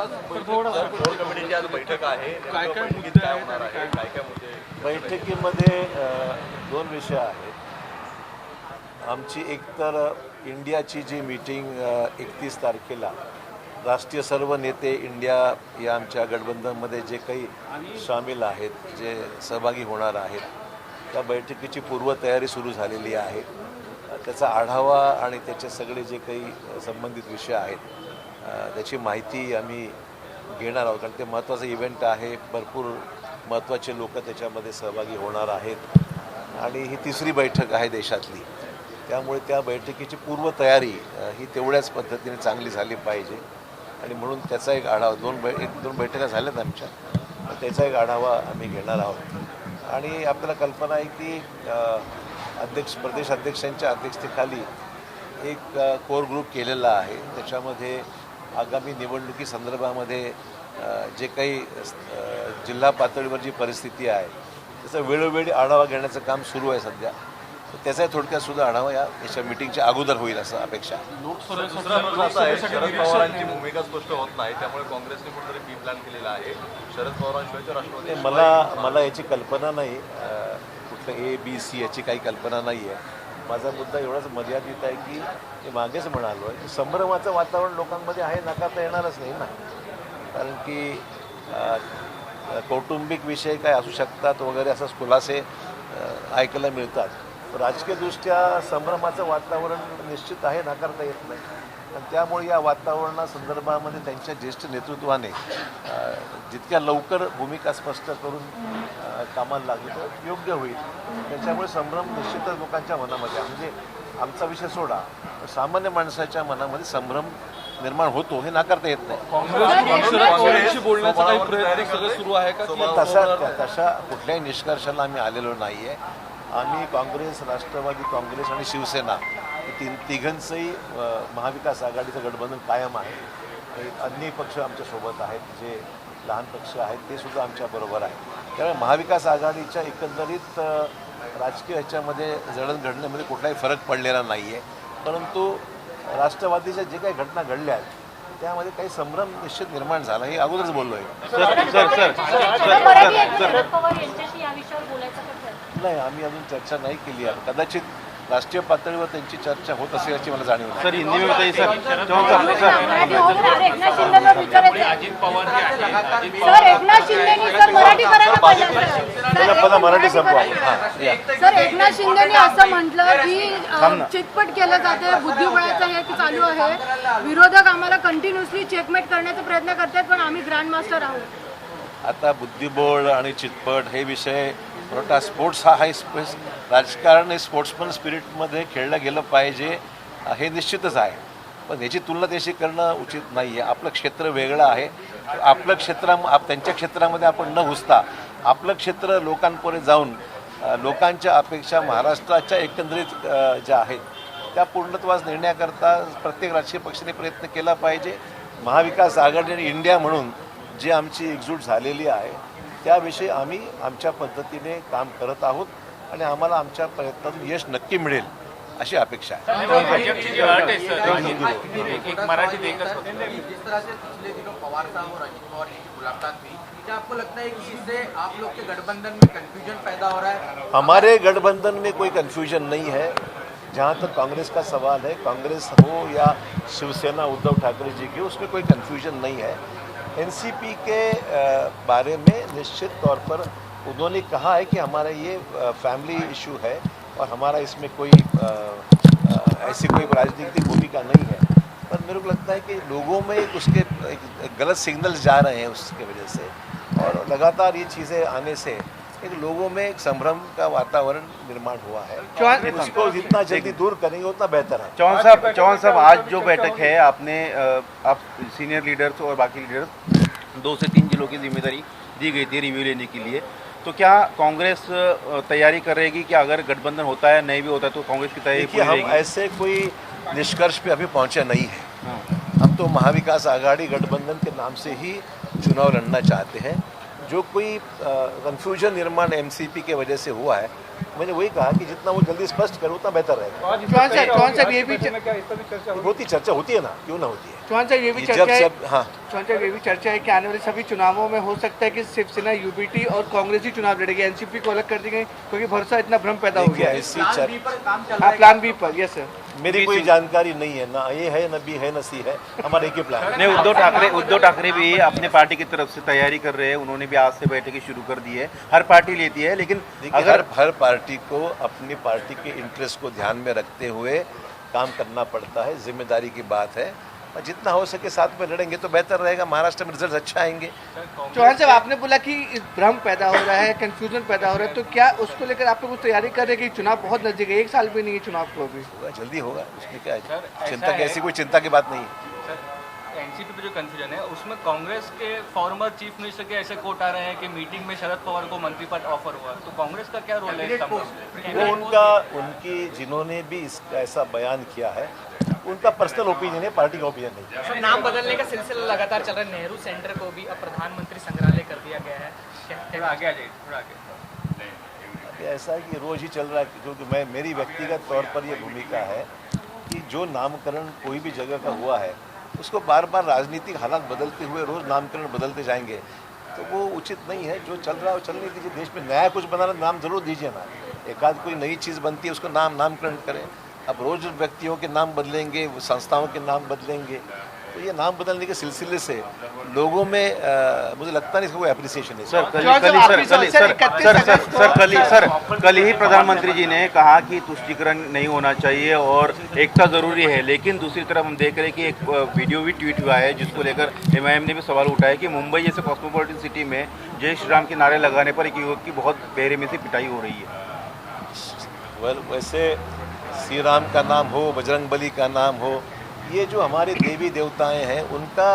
Core कमिटीची आज बैठक आहे, काय काय मुद्दे होणार आहे, काय काय मुद्दे बैठकीमध्ये दोन विषय आहेत. आमची एकतर इंडियाची जी मीटिंग 31 तारखेला राष्ट्रीय सर्व नेते इंडिया या आमच्या गठबंधनमध्ये जे काही सामील आहेत, जे सहभागी होणार आहेत, त्या बैठकीची पूर्वतयारी सुरू झालेली आहे. त्याचा आढावा आणि त्याचे सगळे जे काही संबंधित विषय आहेत त्याची माहिती आम्ही घेणार आहोत, कारण ते महत्त्वाचं इव्हेंट आहे. भरपूर महत्त्वाचे लोक त्याच्यामध्ये सहभागी होणार आहेत आणि ही तिसरी बैठक आहे देशातली. त्यामुळे त्या बैठकीची पूर्वतयारी ही तेवढ्याच पद्धतीने चांगली झाली पाहिजे आणि म्हणून त्याचा एक आढावा दोन बैठका झाल्यात आमच्या, त्याचा एक आढावा आम्ही घेणार आहोत. आणि आपल्याला कल्पना आहे की प्रदेश अध्यक्षांच्या अध्यक्षतेखाली एक कोर ग्रुप केलेला आहे. त्याच्यामध्ये आगामी निवडणुकी संदर्भामध्ये जे काही जिल्हा पातळीवर जी परिस्थिती आहे त्याचा वेळोवेळी आढावा घेण्याचं काम सुरू आहे सध्या. त्याचा थोडक्यात सुद्धा आढावा याच्या मीटिंगच्या अगोदर होईल असं अपेक्षा आहे. शरद पवारांची भूमिका स्पष्ट होत नाही, त्यामुळे काँग्रेसने कुठेतरी बी प्लॅन केलेला आहे. शरद पवारांशिवाय राष्ट्रवादी मला याची कल्पना नाही, कुठलं ABC याची काही कल्पना नाही आहे. माझा मुद्दा एवढाच मर्यादित आहे की मी मागेच म्हणालो आहे की संभ्रमाचं वातावरण लोकांमध्ये आहे, नाकारता येणारच नाही ना. कारण की कौटुंबिक विषय काय असू शकतात वगैरे असं खुलासे ऐकायला मिळतात. राजकीयदृष्ट्या संभ्रमाचं वातावरण निश्चित आहे, नाकारता येत नाही. आणि त्यामुळे या वातावरणासंदर्भामध्ये त्यांच्या ज्येष्ठ नेतृत्वाने जितक्या लवकर भूमिका स्पष्ट करून कामाला लागली तर योग्य होईल. त्याच्यामुळे संभ्रम निश्चितच लोकांच्या मनामध्ये म्हणजे आमचा विषय सोडा, सामान्य माणसाच्या मनामध्ये संभ्रम निर्माण होतो हे नाकारता येत नाही. तशा कुठल्याही निष्कर्षाला आम्ही आलेलो नाही आहे. आम्ही काँग्रेस, राष्ट्रवादी काँग्रेस आणि शिवसेना तिघांचंही महाविकास आघाडीचं गठबंधन कायम आहे. आणि अन्य पक्ष आमच्यासोबत आहेत, जे लहान पक्ष आहेत ते सुद्धा आमच्याबरोबर आहेत. त्यामुळे महाविकास आघाडीच्या एकंदरीत राजकीय ह्याच्यामध्ये जडणघडणीमध्ये कुठलाही फरक पडलेला नाही आहे. परंतु राष्ट्रवादीच्या जे काही घटना घडल्या आहेत त्यामध्ये काही संभ्रम निश्चित निर्माण झाला, हे अगोदरच बोललो आहे. नाही, आम्ही अजून चर्चा नाही केली आहे. कदाचित राष्ट्रीय पातळीवर त्यांची चर्चा होत असेल याची मला जाणीव नाही. सर, हिंदी में बताइए सर. एकनाथ शिंदेनी सर मराठी करायला पाहिजे. मराठी संपवा. सर, एकनाथ शिंदेनी असं म्हटलं की चितपट केलं जाते, बुद्धिबळाचं हे चालू आहे. विरोधक आम्हाला कंटिन्युअसली चेकमेट करण्याचा प्रयत्न करतात, पण आम्ही ग्रँड मास्टर आहोत. आता बुद्धिबळ आणि चितपट हे विषय मोठा स्पोर्ट्स हा राजकारण हे स्पोर्ट्समन स्पिरिटमध्ये खेळलं गेलं पाहिजे हे निश्चितच आहे. पण याची तुलना त्याशी करणं उचित नाही आहे. आपलं क्षेत्र वेगळं आहे. आपलं क्षेत्र त्यांच्या क्षेत्रामध्ये आपण न घुसता आपलं क्षेत्र लोकांपुढे जाऊन लोकांच्या अपेक्षा महाराष्ट्राच्या एकंदरीत ज्या आहेत त्या पूर्णत्वास नेण्याकरता प्रत्येक राजकीय पक्षाने प्रयत्न केला पाहिजे. महाविकास आघाडी आणि इंडिया म्हणून जी आमची एकजूट झालेली आहे त्याविषयी आम्ही आमच्या पद्धतीने काम करत आहोत आणि आम्हाला आमच्या प्रयत्नातून यश नक्की मिळेल अशी अपेक्षा आहे. हमारे गठबंधन में कोई कन्फ्यूजन नहीं है. जहाँ तक कांग्रेस का सवाल है, कांग्रेस हो या शिवसेना उद्धव ठाकरे जी की, उसमें कोई कन्फ्यूजन नहीं है. NCP के बारे में निश्चित तौर पर उन्होंने कहा है कि हमारा ये फैमिली इशू है और हमारा इसमें कोई ऐसी कोई राजनीतिक भूमिका नहीं है. पर मेरे को लगता है कि लोगों में उसके गलत सिग्नल्स जा रहे हैं उसके वजह से, और लगातार ये चीज़ें आने से एक लोगों में एक संभ्रम का वातावरण निर्माण हुआ है. उसको जितना जल्दी दूर करेंगे उतना बेहतर है. चौहान साहब, आज जो बैठक है आपने आप सीनियर लीडर्स और बाकी लीडर्स 2 से 3 जिलों की जिम्मेदारी दी गई थी रिव्यू लेने के लिए, तो क्या कांग्रेस तैयारी करेगी कि अगर गठबंधन होता है नहीं भी होता है तो कांग्रेस की तैयारी पूरी रहेगी? हम ऐसे कोई निष्कर्ष पे अभी पहुंचे नहीं है. हम तो महाविकास आघाड़ी गठबंधन के नाम से ही चुनाव लड़ना चाहते हैं. जो कोई कन्फ्यूजन निर्माण MCP के वजह से हुआ है मैंने वही कहा कि जितना वो जल्दी स्पष्ट करे उतना बेहतर रहेगा। चौहान साहब ये भी होती चर्चा होती है ना, क्यों ना होती है। चौहान साहब ये भी जब चर्चा है, सब हाँ चौहान साहब ये भी चर्चा है कि आने वाले सभी चुनावों में हो सकता है कि शिवसेना यूबीटी और कांग्रेस ही चुनाव लड़ेगी, एनसीपी को अलग कर दी गई क्योंकि भरोसा इतना भ्रम पैदा हो देखिए गया है। ऐसी चर्चा हाँ, प्लान बी पर, यस सर। मेरी कोई जानकारी नहीं है, ना ये है, ना बी है, ना सी है, हमारा एक ही प्लान है। नहीं, उद्धव ठाकरे भी अपने पार्टी की तरफ से तैयारी कर रहे हैं, उन्होंने भी आज से बैठकें शुरू कर दी है। हर पार्टी लेती है, लेकिन देखिए अगर हर पार्टी को अपनी पार्टी के इंटरेस्ट को ध्यान में रखते हुए काम करना पड़ता है, जिम्मेदारी की बात है। और जितना हो सके साथ में लड़ेंगे तो बेहतर रहेगा, महाराष्ट्र में रिजल्ट अच्छा आएंगे। चौहान साहब आपने बोला कि भ्रम पैदा हो रहा है, कंफ्यूजन पैदा हो रहा है, तो क्या उसको लेकर आप लोग कुछ तैयारी कर रहे हैं कि चुनाव बहुत नजदीक है, 1 साल भी नहीं है चुनाव को अभी? होगा, जल्दी होगा, उसमें क्या है, चिंता की ऐसी कोई चिंता की बात नहीं है। एनसीपी पे जो कंफ्यूजन है उसमें कांग्रेस के फॉर्मर चीफ मिनिस्टर के ऐसे कोट आ रहे हैं कि मीटिंग में शरद पवार को मंत्री पद ऑफर हुआ, तो कांग्रेस का क्या रोल है इस मामले में? उनकी जिन्होंने भी इसका ऐसा बयान किया है उनका पर्सनल ओपिनियन है, पार्टी का ओपिनियन नहीं। सर, नाम बदलने का सिलसिला लगातार चल रहा है। नेहरू सेंटर को भी अब प्रधानमंत्री संग्रहालय कर दिया गया है। थोड़ा आगे आ जाइए, थोड़ा आगे। अब ऐसा है कि रोज ही चल रहा है, क्योंकि मेरी व्यक्तिगत तौर पर यह भूमिका है कि जो नामकरण कोई भी जगह का हुआ है उसको बार बार राजनीतिक हालात बदलते हुए रोज नामकरण बदलते जाएंगे तो वो उचित नहीं है। जो चल रहा है वो चलने दीजिए, देश में नया कुछ बनाना नाम जरूर दीजिए ना, एक आध कोई नई चीज़ बनती है उसको नामकरण करें। अब रोज व्यक्तियों के नाम बदलेंगे, संस्थाओं के नाम बदलेंगे, तो ये नाम बदलने के सिलसिले से लोगों में मुझे लगता नहीं इसका कोई एप्रिसिएशन है। कल ही प्रधानमंत्री जी ने कहा कि तुष्टीकरण नहीं होना चाहिए और एकता जरूरी है, लेकिन दूसरी तरफ हम देख रहे हैं कि एक वीडियो भी ट्वीट हुआ है जिसको लेकर एमआईएम ने भी सवाल उठाया कि मुंबई जैसे कॉस्मोपॉलिटन सिटी में जय श्री राम के नारे लगाने पर एक युवक की बहुत बेरहमी से पिटाई हो रही है। वैसे श्री राम का नाम हो, बजरंगबली का नाम हो, ये जो हमारे देवी देवताएं हैं उनका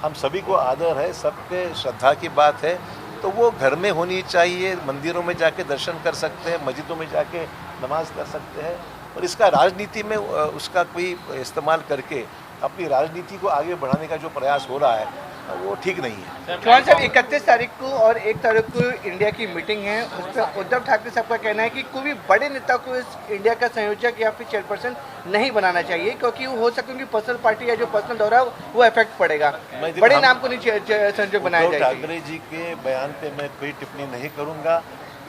हम सभी को आदर है, सबके श्रद्धा की बात है, तो वो घर में होनी चाहिए। मंदिरों में जाके दर्शन कर सकते हैं, मस्जिदों में जाके नमाज कर सकते हैं, और इसका राजनीति में उसका कोई इस्तेमाल करके अपनी राजनीति को आगे बढ़ाने का जो प्रयास हो रहा है वो ठीक नहीं है। चौहान साहब 31 तारीख को और 1 तारीख को इंडिया की मीटिंग है, उस पर उद्धव ठाकरे साहब का कहना है कि कोई भी बड़े नेता को इस इंडिया का संयोजक या फिर चेयरपर्सन नहीं बनाना चाहिए क्योंकि हो सके उनकी पर्सनल पार्टी या जो पर्सनल दौरा वो इफेक्ट पड़ेगा, बड़े नाम को नहीं संयोजक बनाया उद्धव जाएगा। ठाकरे जी के बयान पे मैं कोई टिप्पणी नहीं करूंगा,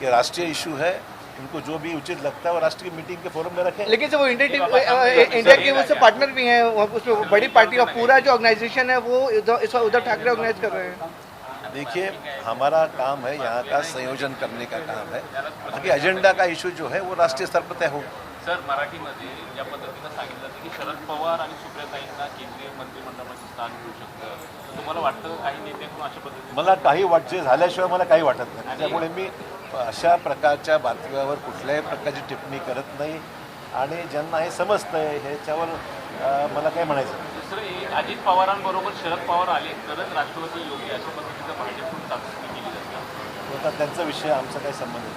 ये राष्ट्रीय इशू है, उनको जो भी उचित लगता है वो राष्ट्रीय मीटिंग के फोरम में रखें। लेकिन जब वो इंडिया के वो सब पार्टनर भी हैं, उसमें बड़ी पार्टी और पूरा जो ऑर्गेनाइजेशन है वो इस उद्धव ठाकरे ऑर्गेनाइज कर रहे हैं। देखिए हमारा काम है यहाँ का संयोजन करने का काम है, बाकी एजेंडा का इशू जो है वो राष्ट्रीय स्तर पर तय हो। सर, मराठीमध्ये या पद्धतीनं सांगितलं जातं की शरद पवार आणि सुप्रियाताईंना केंद्रीय मंत्रिमंडळामध्ये स्थान मिळू शकतं, तर तुम्हाला वाटतं काही नेत्यांकडून अशा पद्धतीने? मला काही जे झाल्याशिवाय मला काही वाटत नाही, त्यामुळे मी अशा प्रकारच्या बातम्यावर कुठल्याही प्रकारची टिप्पणी करत नाही आणि ज्यांना हे समजतंय ह्याच्यावर मला काही म्हणायचं नाही. दुसरं, अजित पवारांबरोबर शरद पवार आले तरच राष्ट्रवादी योग्य अशा पद्धतीचं भाजपकडून चाचणी केली जाते. आता त्यांचा विषय आमचा काही संबंध नाही.